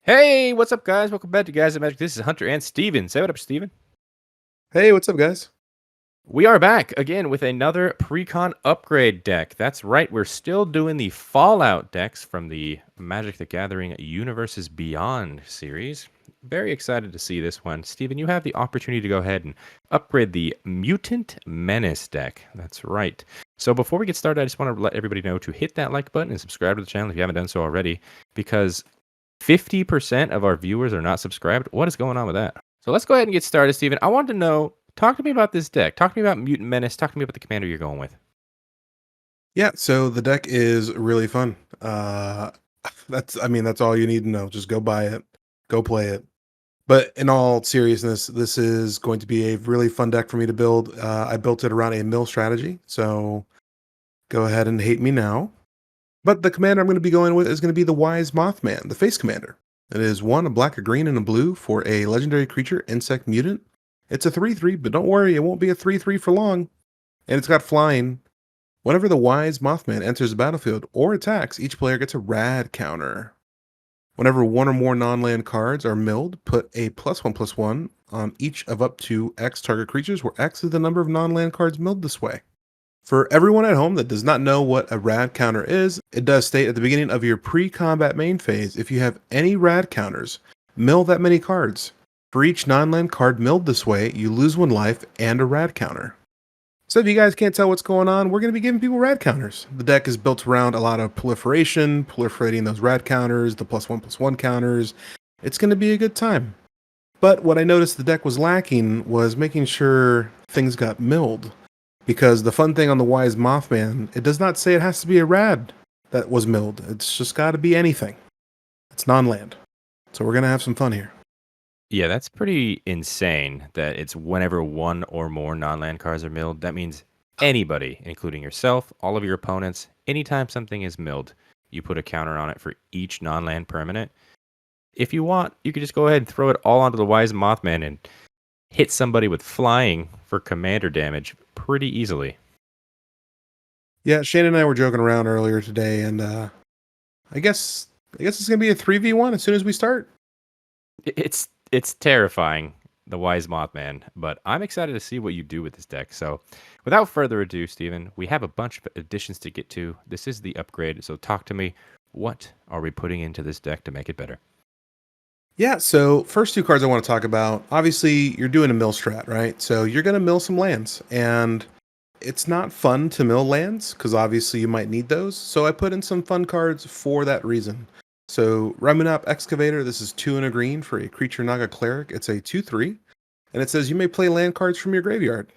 Hey, what's up, guys? Welcome back to Guys at Magic. This is Hunter and Steven. Say what up, Steven. Hey, what's up, guys? We are back again with another Precon upgrade deck. That's right, we're still doing the Fallout decks from the Magic the Gathering Universes Beyond series. Very excited to see this one. Steven, you have the opportunity to go ahead and upgrade the Mutant Menace deck. That's right. So before we get started, I just want to let everybody know to hit that like button and subscribe to the channel if you haven't done so already, because 50% of our viewers are not subscribed. What is going on with that? So let's go ahead and get started, Steven. I wanted to know, talk to me about this deck. Talk to me about Mutant Menace. Talk to me about the commander you're going with. Yeah, so the deck is really fun. That's all you need to know. Just go buy it, go play it. But in all seriousness, this is going to be a really fun deck for me to build. I built it around a mill strategy, so go ahead and hate me now. But the commander I'm going to be going with is going to be the Wise Mothman, the face commander. It is a black, a green, and a blue for a legendary creature, insect mutant. It's a 3/3, but don't worry, it won't be a 3/3 for long. And it's got flying. Whenever the Wise Mothman enters the battlefield or attacks, each player gets a rad counter. Whenever one or more non-land cards are milled, put a +1/+1 on each of up to X target creatures, where X is the number of non-land cards milled this way. For everyone at home that does not know what a rad counter is, it does state at the beginning of your pre-combat main phase, if you have any rad counters, mill that many cards. For each non-land card milled this way, you lose 1 life and a rad counter. So if you guys can't tell what's going on, we're going to be giving people rad counters. The deck is built around a lot of proliferation, proliferating those rad counters, the +1/+1 counters. It's going to be a good time. But what I noticed the deck was lacking was making sure things got milled. Because the fun thing on the Wise Mothman, it does not say it has to be a rad that was milled. It's just got to be anything. It's non-land. So we're going to have some fun here. Yeah, that's pretty insane that it's whenever one or more non-land cards are milled. That means anybody, including yourself, all of your opponents, anytime something is milled, you put a counter on it for each non-land permanent. If you want, you could just go ahead and throw it all onto the Wise Mothman and hit somebody with flying for commander damage pretty easily. Yeah, Shane and I were joking around earlier today, and I guess it's gonna be a 3v1 as soon as we start. It's terrifying, the Wise Mothman, but I'm excited to see what you do with this deck. So without further ado, Steven, we have a bunch of additions to get to. This is the upgrade, so talk to me. What are we putting into this deck to make it better? Yeah, so first 2 cards I want to talk about. Obviously, you're doing a mill strat, right? So you're gonna mill some lands, and it's not fun to mill lands because obviously you might need those. So I put in some fun cards for that reason. So Remunap Excavator, this is 2 and a green for a creature Naga Cleric. It's a 2/3, and it says you may play land cards from your graveyard.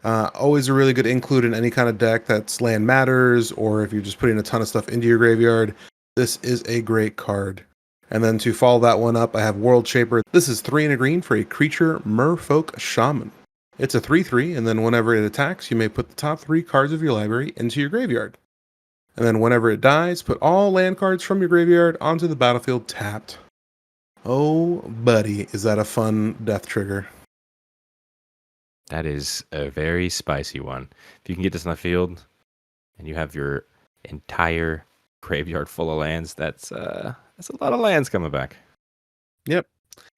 Always a really good include in any kind of deck that's land matters, or if you're just putting a ton of stuff into your graveyard. This is a great card. And then to follow that one up, I have World Shaper. This is 3 and a green for a creature Merfolk Shaman. It's a 3/3, and then whenever it attacks, you may put the top 3 cards of your library into your graveyard. And then whenever it dies, put all land cards from your graveyard onto the battlefield tapped. Oh, buddy, is that a fun death trigger? That is a very spicy one. If you can get this on the field and you have your entire graveyard full of lands, that's a lot of lands coming back. Yep.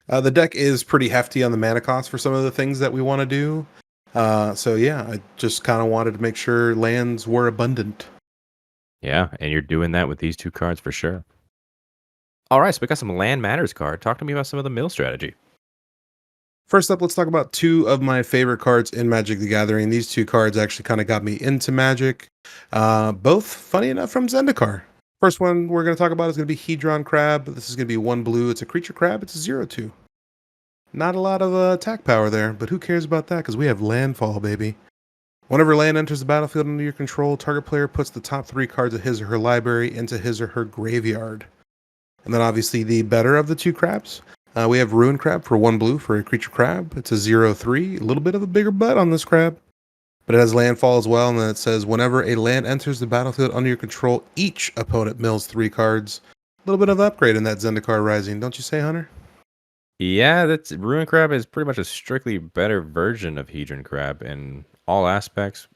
The deck is pretty hefty on the mana cost for some of the things that we want to do. So yeah, I just kind of wanted to make sure lands were abundant. Yeah, and you're doing that with these 2 cards for sure. All right, so we got some Land Matters card. Talk to me about some of the mill strategy. First up, let's talk about 2 of my favorite cards in Magic the Gathering. These 2 cards actually kind of got me into Magic. Both, funny enough, from Zendikar. First one we're going to talk about is going to be Hedron Crab. This is going to be 1 blue. It's a creature crab. It's a 0/2. Not a lot of attack power there, but who cares about that because we have landfall, baby. Whenever land enters the battlefield under your control, target player puts the top 3 cards of his or her library into his or her graveyard. And then obviously the better of the 2 crabs. We have Ruin Crab for 1 blue for a creature crab. It's a 0/3. A little bit of a bigger butt on this crab. But it has landfall as well, and then it says whenever a land enters the battlefield under your control, each opponent mills 3 cards. A little bit of upgrade in that Zendikar Rising, don't you say, Hunter? Yeah, that's Ruin Crab is pretty much a strictly better version of Hedron Crab in all aspects.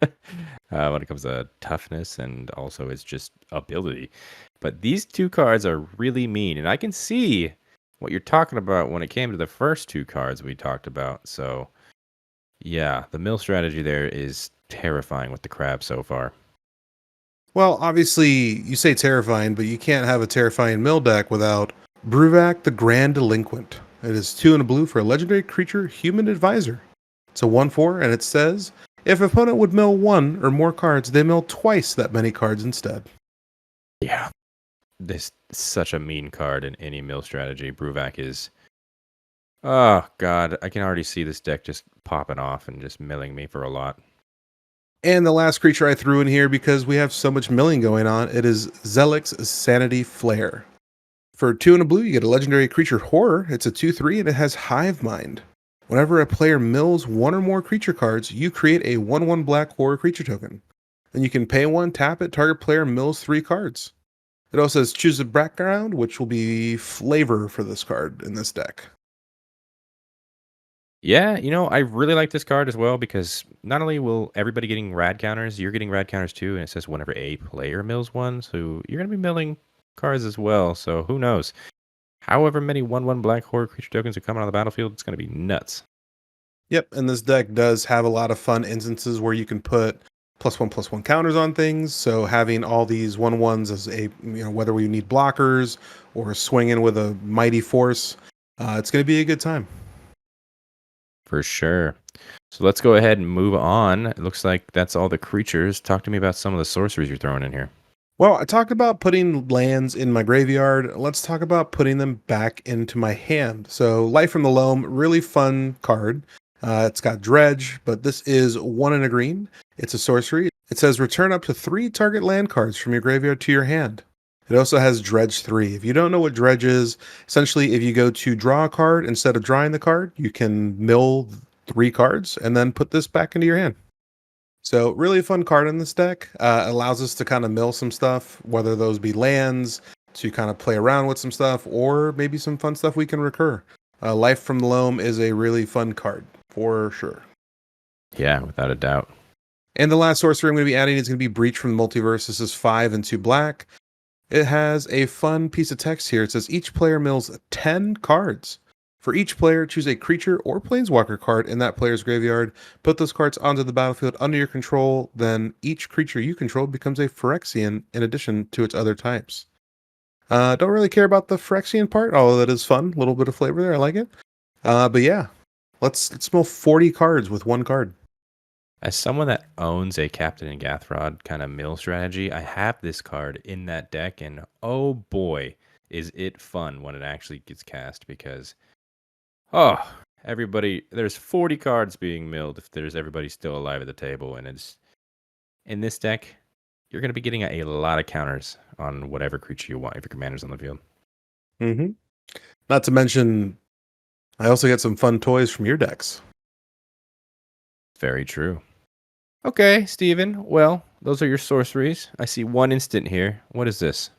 When it comes to toughness and also its just ability. But these two cards are really mean, and I can see what you're talking about when it came to the first two cards we talked about. So, yeah, the mill strategy there is terrifying with the crab so far. Well, obviously, you say terrifying, but you can't have a terrifying mill deck without Bruvac the Grand Delinquent. It is 2 and a blue for a legendary creature, Human Advisor. It's a 1/4, and it says if opponent would mill 1 or more cards, they mill twice that many cards instead. Yeah. This is such a mean card in any mill strategy. Bruvac is. Oh, God. I can already see this deck just popping off and just milling me for a lot. And the last creature I threw in here because we have so much milling going on, it is Zelix Sanity Flare. For 2 and a blue, you get a legendary creature horror. It's a 2/3 and it has Hive Mind. Whenever a player mills 1 or more creature cards, you create a 1/1 black horror creature token. Then you can pay 1, tap it, target player mills 3 cards. It also says choose a background, which will be flavor for this card in this deck. Yeah, I really like this card as well because not only will everybody getting rad counters, you're getting rad counters too, and it says whenever a player mills one, so you're going to be milling cards as well, so who knows. However many 1/1 black horror creature tokens are coming on the battlefield, it's going to be nuts. Yep, and this deck does have a lot of fun instances where you can put +1/+1 counters on things. So having all these 1/1s as whether we need blockers or swinging with a mighty force, it's going to be a good time. For sure. So let's go ahead and move on. It looks like that's all the creatures. Talk to me about some of the sorceries you're throwing in here. Well, I talked about putting lands in my graveyard. Let's talk about putting them back into my hand. So, Life from the Loam, really fun card. It's got Dredge, but this is 1 and a green. It's a sorcery. It says return up to 3 target land cards from your graveyard to your hand. It also has Dredge 3. If you don't know what Dredge is, essentially, if you go to draw a card, instead of drawing the card, you can mill 3 cards and then put this back into your hand. So really fun card in this deck. Allows us to kind of mill some stuff, whether those be lands, to kind of play around with some stuff, or maybe some fun stuff we can recur. Life from the Loam is a really fun card, for sure. Yeah, without a doubt. And the last sorcery I'm going to be adding is going to be Breach from the Multiverse. This is 5 and 2 black. It has a fun piece of text here. It says each player mills 10 cards. For each player, choose a creature or planeswalker card in that player's graveyard. Put those cards onto the battlefield under your control. Then each creature you control becomes a Phyrexian in addition to its other types. Don't really care about the Phyrexian part, although that is fun. A little bit of flavor there. I like it. But yeah, let's mill 40 cards with 1 card. As someone that owns a Captain and Gathrod kind of mill strategy, I have this card in that deck, and oh boy, is it fun when it actually gets cast because, oh, there's 40 cards being milled if there's everybody still alive at the table, and it's in this deck, you're going to be getting a lot of counters on whatever creature you want if your commander's on the field. Mm-hmm. Not to mention, I also get some fun toys from your decks. Very true. Okay, Steven. Well, those are your sorceries. I see one instant here. What is this?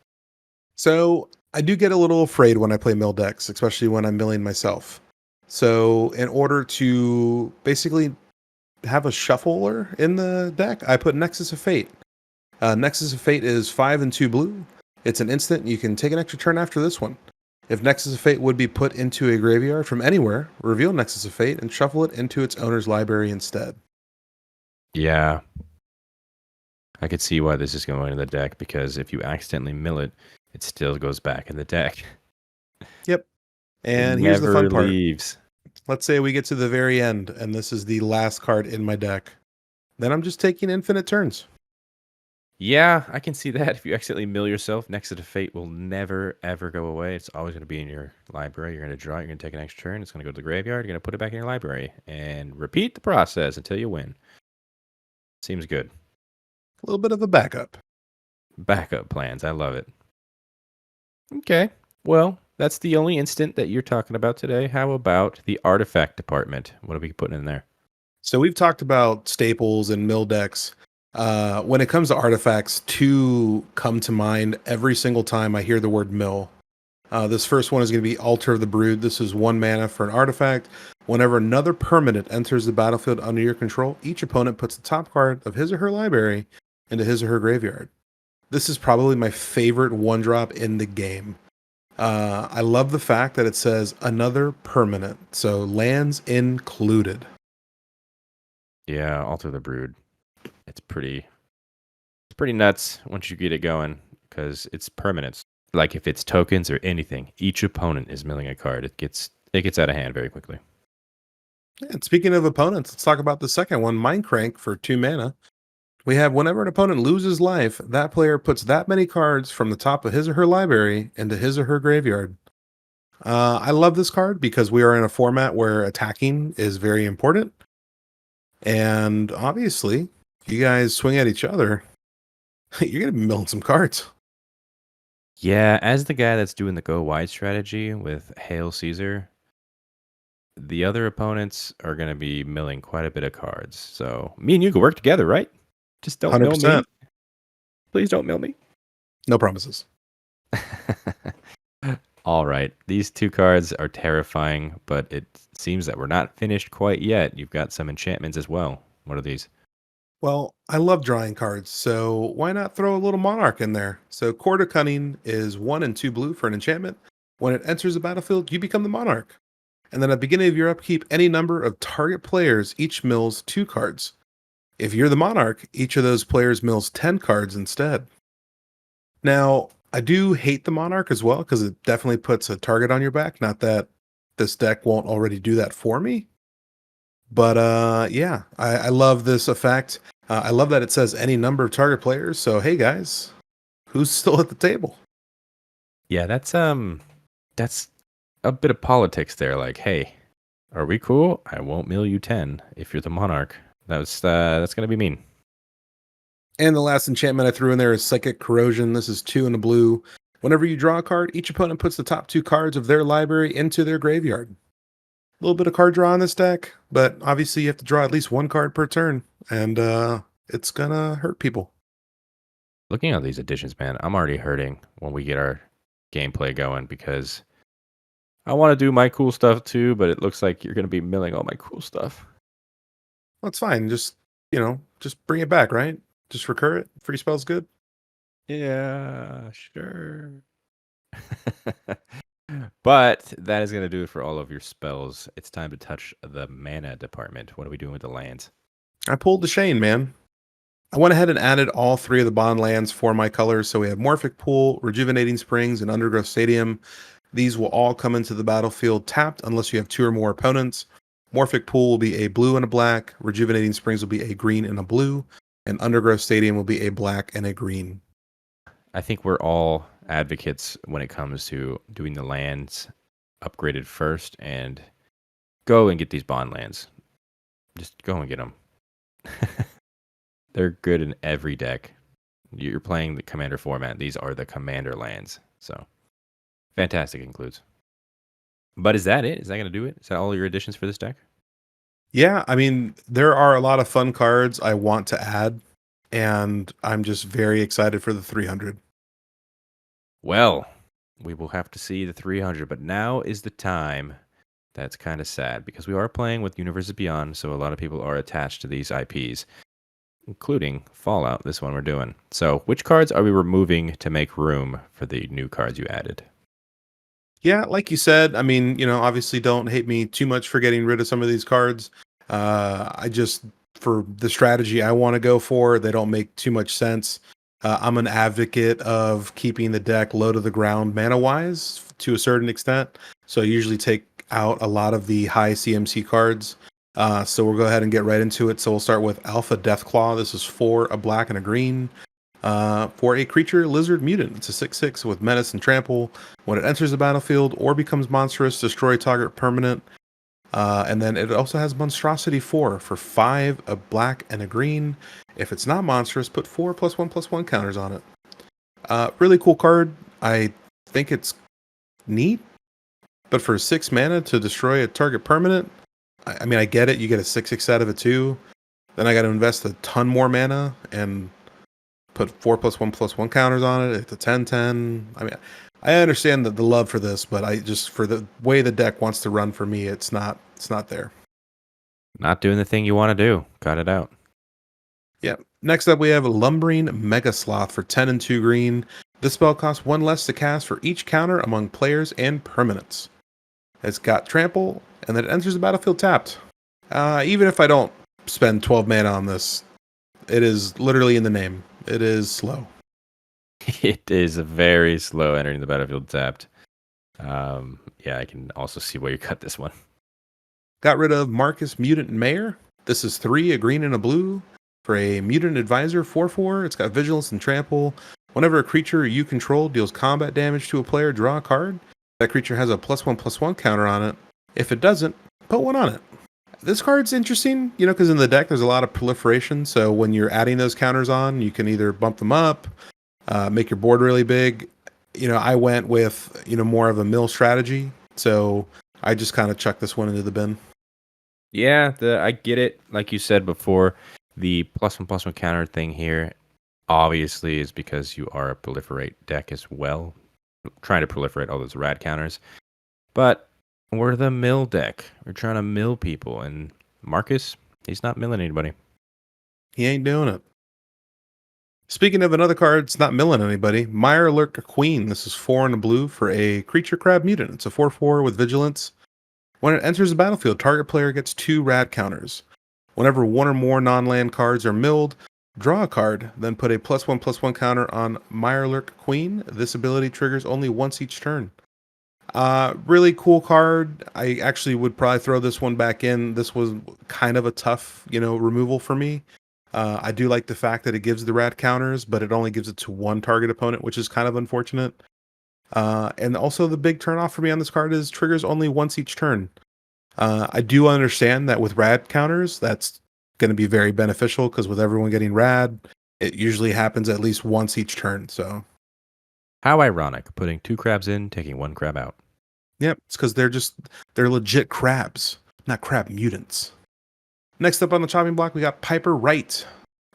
So I do get a little afraid when I play mill decks, especially when I'm milling myself. So in order to basically have a shuffler in the deck, I put Nexus of Fate. Nexus of Fate is 5 and 2 blue. It's an instant. You can take an extra turn after this one. If Nexus of Fate would be put into a graveyard from anywhere, reveal Nexus of Fate and shuffle it into its owner's library instead. Yeah. I could see why this is going in the deck, because if you accidentally mill it, it still goes back in the deck. Yep. And It here's the fun never part. leaves. Let's say we get to the very end, and this is the last card in my deck. Then I'm just taking infinite turns. Yeah, I can see that. If you accidentally mill yourself, Nexus to Fate will never, ever go away. It's always going to be in your library. You're going to draw it. You're going to take an extra turn. It's going to go to the graveyard. You're going to put it back in your library. And repeat the process until you win. Seems good. A little bit of a backup. Backup plans. I love it. Okay. Well, that's the only instant that you're talking about today. How about the artifact department? What are we putting in there? So we've talked about staples and mill decks. When it comes to artifacts, 2 come to mind every single time I hear the word mill. This first one is going to be Altar of the Brood. This is 1 mana for an artifact. Whenever another permanent enters the battlefield under your control, each opponent puts the top card of his or her library into his or her graveyard. This is probably my favorite one drop in the game. I love the fact that it says another permanent, so lands included. Yeah, Alter the Brood. It's pretty nuts once you get it going because it's permanence. Like if it's tokens or anything, each opponent is milling a card. It gets out of hand very quickly. And speaking of opponents, let's talk about the second one, Mind Crank for 2 mana. We have whenever an opponent loses life, that player puts that many cards from the top of his or her library into his or her graveyard. I love this card because we are in a format where attacking is very important. And obviously, if you guys swing at each other, you're going to be milling some cards. Yeah, as the guy that's doing the go wide strategy with Hail Caesar, the other opponents are going to be milling quite a bit of cards. So me and you can work together, right? Just don't mill 100%. me. Please don't mill me. No promises. All right. These two cards are terrifying, but it seems that we're not finished quite yet. You've got some enchantments as well. What are these? Well, I love drawing cards, so why not throw a little Monarch in there? So, Cord of Cunning is 1 and 2 blue for an enchantment. When it enters the battlefield, you become the Monarch. And then at the beginning of your upkeep, any number of target players each mills 2 cards. If you're the Monarch, each of those players mills 10 cards instead. Now, I do hate the Monarch as well because it definitely puts a target on your back. Not that this deck won't already do that for me, but yeah, I love this effect. I love that it says any number of target players. So hey guys, who's still at the table? Yeah, that's a bit of politics there. Like, hey, are we cool? I won't mill you 10 if you're the monarch. That's gonna be mean. And the last enchantment I threw in there is Psychic Corrosion. This is 2 in a blue. Whenever you draw a card, each opponent puts the top 2 cards of their library into their graveyard. A little bit of card draw in this deck, but obviously you have to draw at least 1 card per turn, and it's gonna hurt people. Looking at these additions, man, I'm already hurting when we get our gameplay going because I want to do my cool stuff too, but it looks like you're gonna be milling all my cool stuff. Well, it's fine. Just just bring it back, right? Just recur it. Free spell's good. Yeah, sure. But that is going to do it for all of your spells. It's time to touch the mana department. What are we doing with the lands? I pulled the Shane, man. I went ahead and added all 3 of the bond lands for my colors. So we have Morphic Pool, Rejuvenating Springs, and Undergrowth Stadium. These will all come into the battlefield tapped unless you have 2 or more opponents. Morphic Pool will be a blue and a black. Rejuvenating Springs will be a green and a blue. And Undergrowth Stadium will be a black and a green. I think we're all advocates when it comes to doing the lands upgraded first and go and get these bond lands. Just go and get them. They're good in every deck. You're playing the commander format. These are the commander lands. So fantastic includes. But is that it? Is that going to do it? Is that all your additions for this deck? Yeah, I mean, there are a lot of fun cards I want to add, and I'm just very excited for the 300. Well, we will have to see the 300, but now is the time. That's kind of sad because we are playing with Universes Beyond, so a lot of people are attached to these IPs, including Fallout, this one we're doing. So, which cards are we removing to make room for the new cards you added? Yeah, like you said, I mean, obviously don't hate me too much for getting rid of some of these cards. I just, for the strategy I want to go for, they don't make too much sense. I'm an advocate of keeping the deck low to the ground mana wise to a certain extent. So I usually take out a lot of the high CMC cards. So we'll go ahead and get right into it. So we'll start with Alpha Deathclaw. This is 4, a black and a green. For a creature lizard mutant, it's a 6/6 with menace and trample. When it enters the battlefield or becomes monstrous, destroy target permanent. And then it also has monstrosity 4 for 5, a black and a green. If it's not monstrous, put 4+1/+1 counters on it. Really cool card. I think it's neat, but for 6 mana to destroy a target permanent, I mean, I get it. You get a 6/6 out of it too. Then I got to invest a ton more mana and put 4+1/+1 counters on it. It's a 10/10. I mean, I understand the love for this, but I just, for the way the deck wants to run for me, it's not there. Not doing the thing you want to do. Cut it out. Yeah. Next up, we have Lumbering Mega Sloth for 10 and 2 green. This spell costs 1 less to cast for each counter among players and permanents. It's got trample, and then it enters the battlefield tapped. Even if I don't spend 12 mana on this, it is literally in the name. It is slow. It is very slow entering the battlefield tapped. Yeah, I can also see why you cut this one. Got rid of Marcus Mutant Mayor. This is 3, a green and a blue. For a Mutant Advisor 4/4, it's got Vigilance and Trample. Whenever a creature you control deals combat damage to a player, draw a card. That creature has a +1/+1 counter on it. If it doesn't, put 1 on it. This card's interesting, because in the deck there's a lot of proliferation. So when you're adding those counters on, you can either bump them up, make your board really big. I went with more of a mill strategy, so I just kind of chucked this one into the bin. Yeah, I get it. Like you said before, the +1/+1 counter thing here obviously is because you are a proliferate deck as well, trying to proliferate all those rad counters. But we're the mill deck. We're trying to mill people, and Marcus, he's not milling anybody. He ain't doing it. Speaking of another card, it's not milling anybody. Mirelurk Queen. This is 4 and a blue for a creature crab mutant. It's a 4/4 with vigilance. When it enters the battlefield, target player gets 2 rad counters. Whenever 1 or more non-land cards are milled, draw a card, then put a +1/+1 counter on Mirelurk Queen. This ability triggers only once each turn. Really cool card. I actually would probably throw this one back in. This was kind of a tough, removal for me. I do like the fact that it gives the rad counters, but it only gives it to one target opponent, which is kind of unfortunate. And also the big turnoff for me on this card is triggers only once each turn. I do understand that with rad counters, that's going to be very beneficial because with everyone getting rad, it usually happens at least once each turn. So, How ironic, putting 2 crabs in, taking 1 crab out. yep, it's because they're legit crabs, not crab mutants. Next up on the chopping block, we got Piper Wright,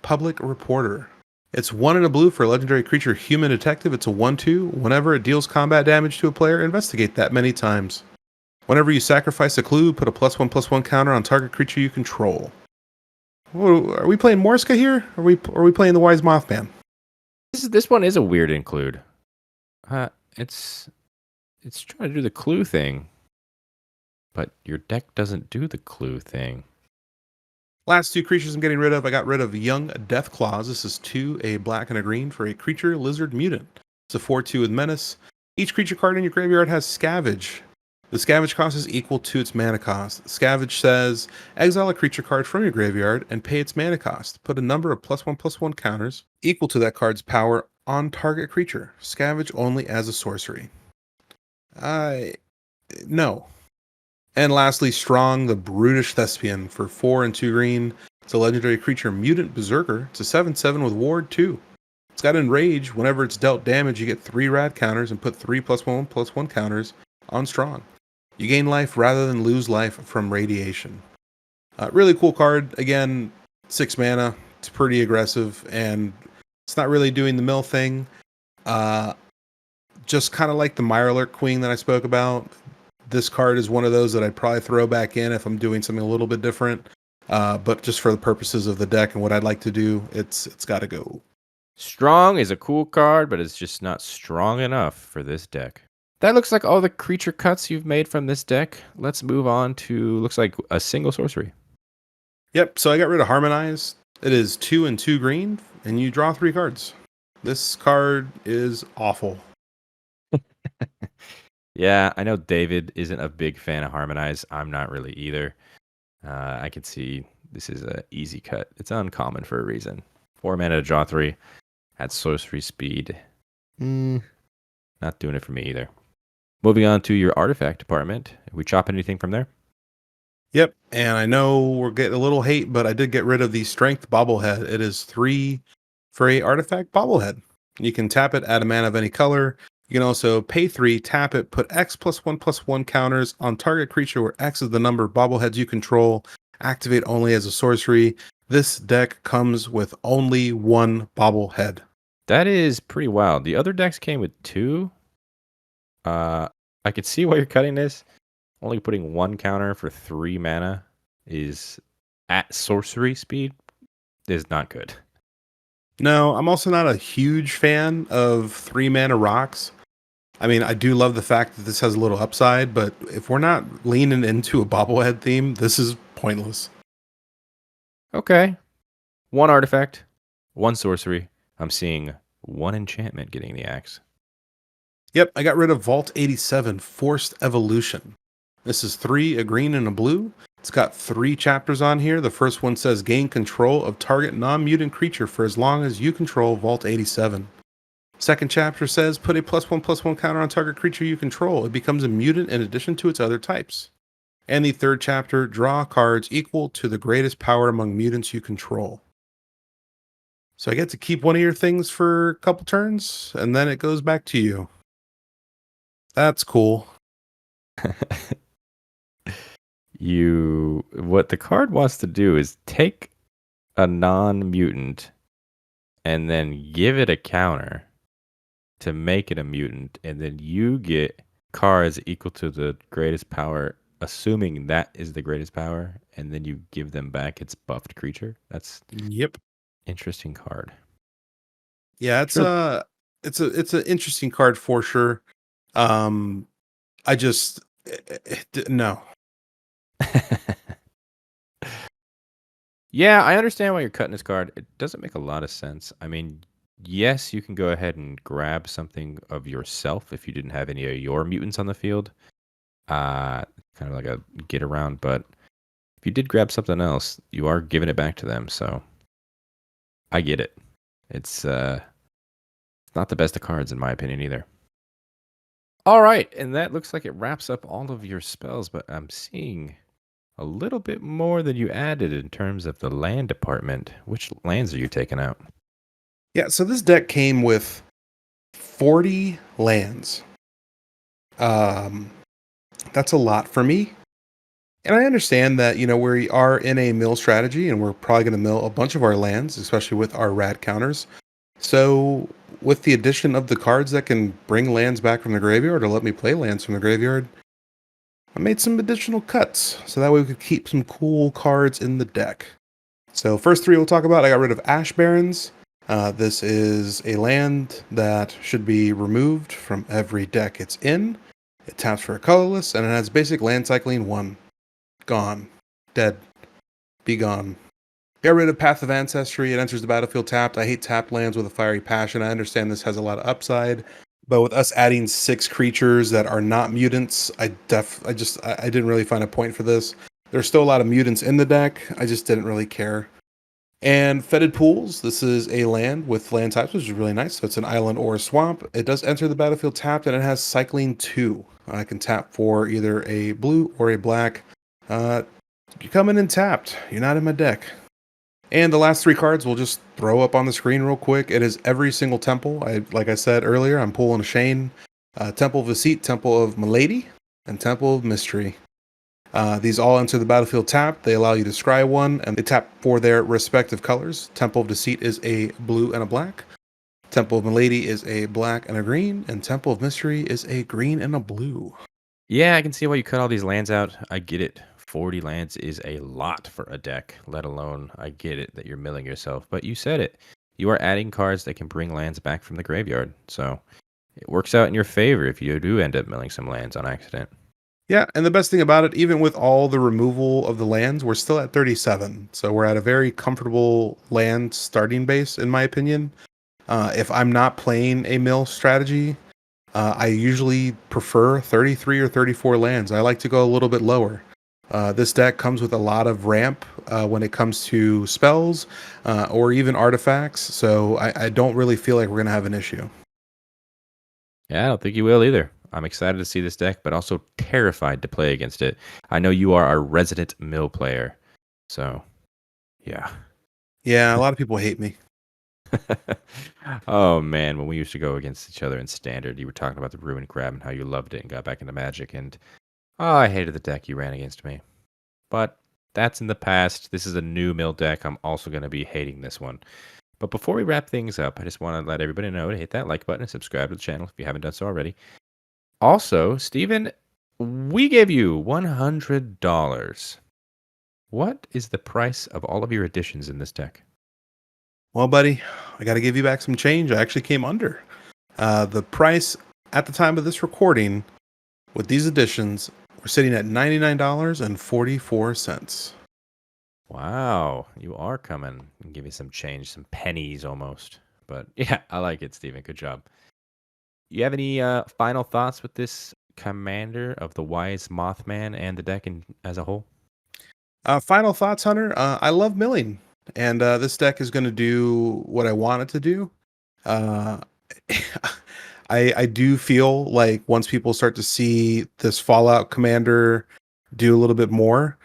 Public Reporter. It's 1 and a blue for a legendary creature, Human Detective. It's a 1/2. Whenever it deals combat damage to a player, investigate that many times. Whenever you sacrifice a clue, put a +1/+1 counter on target creature you control. Whoa, are we playing Morska here? Or are we playing the Wise Mothman? This one is a weird include. It's trying to do the clue thing, but your deck doesn't do the clue thing. Last 2 creatures I'm getting rid of. I got rid of Young Death Claws. This is 2, a black and a green for a creature lizard mutant. It's a 4/2 with menace. Each creature card in your graveyard has Scavenge. The Scavenge cost is equal to its mana cost. Scavenge says, exile a creature card from your graveyard and pay its mana cost. Put a number of +1/+1 counters equal to that card's power on target creature. Scavenge only as a sorcery. No. And lastly, Strong, the Brutish Thespian for 4 and 2 green. It's a legendary creature, Mutant Berserker. It's a 7/7 with Ward 2. It's got Enrage. Whenever it's dealt damage, you get 3 rad counters and put 3 +1/+1 counters on Strong. You gain life rather than lose life from radiation. Really cool card. Again, 6 mana. It's pretty aggressive, and it's not really doing the mill thing. Just kind of like the Mirelurk Queen that I spoke about. This card is one of those that I'd probably throw back in if I'm doing something a little bit different. But just for the purposes of the deck and what I'd like to do, it's got to go. Strong is a cool card, but it's just not strong enough for this deck. That looks like all the creature cuts you've made from this deck. Let's move on to, looks like a single sorcery. Yep, so I got rid of Harmonize. It is 2 and 2 green, and you draw 3 cards. This card is awful. Yeah, I know David isn't a big fan of Harmonize. I'm not really either. I can see this is an easy cut. It's uncommon for a reason. 4 mana to draw 3 at sorcery speed. Not doing it for me either. Moving on to your artifact department. We chop anything from there? Yep, and I know we're getting a little hate, but I did get rid of the Strength Bobblehead. It is 3 for a artifact Bobblehead. You can tap it, add a mana of any color. You can also pay 3, tap it, put X +1/+1 counters on target creature where X is the number of bobbleheads you control. Activate only as a sorcery. This deck comes with only 1 bobblehead. That is pretty wild. The other decks came with 2. I could see why you're cutting this. Only putting 1 counter for 3 mana is at sorcery speed is not good. No, I'm also not a huge fan of 3 mana rocks. I mean, I do love the fact that this has a little upside, but if we're not leaning into a bobblehead theme, this is pointless. Okay. One artifact, one sorcery. I'm seeing one enchantment getting the axe. Yep, I got rid of Vault 87 Forced Evolution. This is 3, a green and a blue. It's got 3 chapters on here. The first one says gain control of target non-mutant creature for as long as you control Vault 87. Second chapter says put a +1/+1 counter on target creature you control. It becomes a mutant in addition to its other types. And the third chapter, draw cards equal to the greatest power among mutants you control. So I get to keep one of your things for a couple turns, and then it goes back to you. That's cool. What the card wants to do is take a non-mutant and then give it a counter to make it a mutant, and then you get cards equal to the greatest power, assuming that is the greatest power, and then you give them back its buffed creature. That's Yep. interesting card. Yeah, Sure. it's an interesting card for sure. Um I just no. Yeah, I understand why you're cutting this card. It doesn't make a lot of sense. I mean, yes, you can go ahead and grab something of yourself if you didn't have any of your mutants on the field. Kind of like a get around, but if you did grab something else, you are giving it back to them, so I get it. It's not the best of cards in my opinion either. All right, and that looks like it wraps up all of your spells, but I'm seeing a little bit more than you added in terms of the land department. Which lands are you taking out? Yeah, so this deck came with 40 lands. Um that's a lot for me. And I understand that, we are in a mill strategy and we're probably going to mill a bunch of our lands, especially with our rad counters. So, with the addition of the cards that can bring lands back from the graveyard or let me play lands from the graveyard, I made some additional cuts so that way we could keep some cool cards in the deck. So, first 3 we'll talk about, I got rid of Ash Barrens. This is a land that should be removed from every deck it's in. It taps for a colorless and it has basic land cycling 1. Gone. Dead. Be gone. Get rid of Path of Ancestry. It enters the battlefield tapped. I hate tapped lands with a fiery passion. I understand this has a lot of upside, but with us adding 6 creatures that are not mutants, I didn't really find a point for this. There's still a lot of mutants in the deck. I just didn't really care. And Fetid Pools. This is a land with land types, which is really nice. So it's an island or a swamp. It does enter the battlefield tapped, and it has cycling 2. I can tap for either a blue or a black. You're coming in tapped. You're not in my deck. And the last 3 cards we'll just throw up on the screen real quick. It is every single temple. Like I said earlier, I'm pulling a Shane. Temple of Deceit, Temple of Milady, and Temple of Mystery. These all enter the battlefield tapped. They allow you to scry 1, and they tap for their respective colors. Temple of Deceit is a blue and a black. Temple of Milady is a black and a green. And Temple of Mystery is a green and a blue. Yeah, I can see why you cut all these lands out. I get it. 40 lands is a lot for a deck, let alone I get it that you're milling yourself. But you said it. You are adding cards that can bring lands back from the graveyard. So it works out in your favor if you do end up milling some lands on accident. Yeah, and the best thing about it, even with all the removal of the lands, we're still at 37. So we're at a very comfortable land starting base, in my opinion. If I'm not playing a mill strategy, I usually prefer 33 or 34 lands. I like to go a little bit lower. This deck comes with a lot of ramp when it comes to spells or even artifacts, so I don't really feel like we're going to have an issue. Yeah, I don't think you will either. I'm excited to see this deck, but also terrified to play against it. I know you are our resident mill player. So, yeah. Yeah, a lot of people hate me. Oh man, when we used to go against each other in standard, you were talking about the Ruin Crab and how you loved it and got back into Magic, and oh, I hated the deck you ran against me. But that's in the past. This is a new mill deck. I'm also going to be hating this one. But before we wrap things up, I just want to let everybody know to hit that like button and subscribe to the channel if you haven't done so already. Also, Steven, we gave you $100. What is the price of all of your additions in this deck? Well, buddy, I got to give you back some change. I actually came under. The price at the time of this recording with these additions, we're sitting at $99.44. Wow, you are coming and give me some change, some pennies almost. But yeah, I like it, Steven. Good job. You have any final thoughts with this commander of the Wise Mothman and the deck as a whole? Final thoughts, Hunter. I love milling, and this deck is going to do what I want it to do. Uh, I do feel like once people start to see this Fallout commander do a little bit more,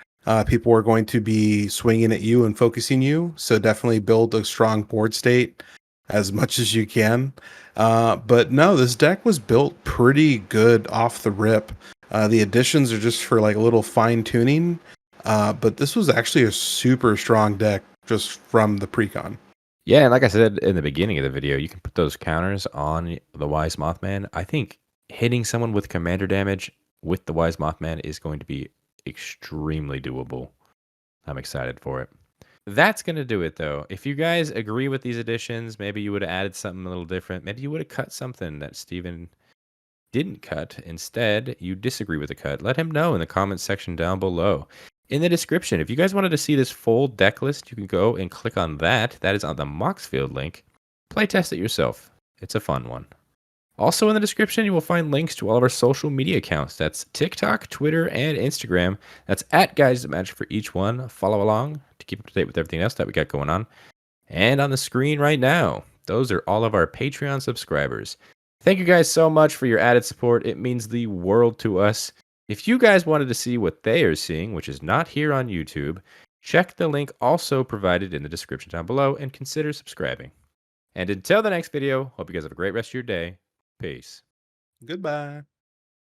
people are going to be swinging at you and focusing you. So definitely build a strong board state as much as you can. But no, this deck was built pretty good off the rip. The additions are just for like a little fine tuning. But this was actually a super strong deck just from the Precon. Yeah, and like I said in the beginning of the video, you can put those counters on the Wise Mothman. I think hitting someone with commander damage with the Wise Mothman is going to be extremely doable. I'm excited for it. That's going to do it, though. If you guys agree with these additions, maybe you would have added something a little different. Maybe you would have cut something that Steven didn't cut. Instead, you disagree with the cut. Let him know in the comments section down below. In the description, if you guys wanted to see this full deck list, you can go and click on that. That is on the Moxfield link. Playtest it yourself. It's a fun one. Also in the description, you will find links to all of our social media accounts. That's TikTok, Twitter, and Instagram. That's at Guys That Magic for each one. Follow along to keep up to date with everything else that we got going on. And on the screen right now, those are all of our Patreon subscribers. Thank you guys so much for your added support. It means the world to us. If you guys wanted to see what they are seeing, which is not here on YouTube, check the link also provided in the description down below and consider subscribing. And until the next video, hope you guys have a great rest of your day. Peace. Goodbye.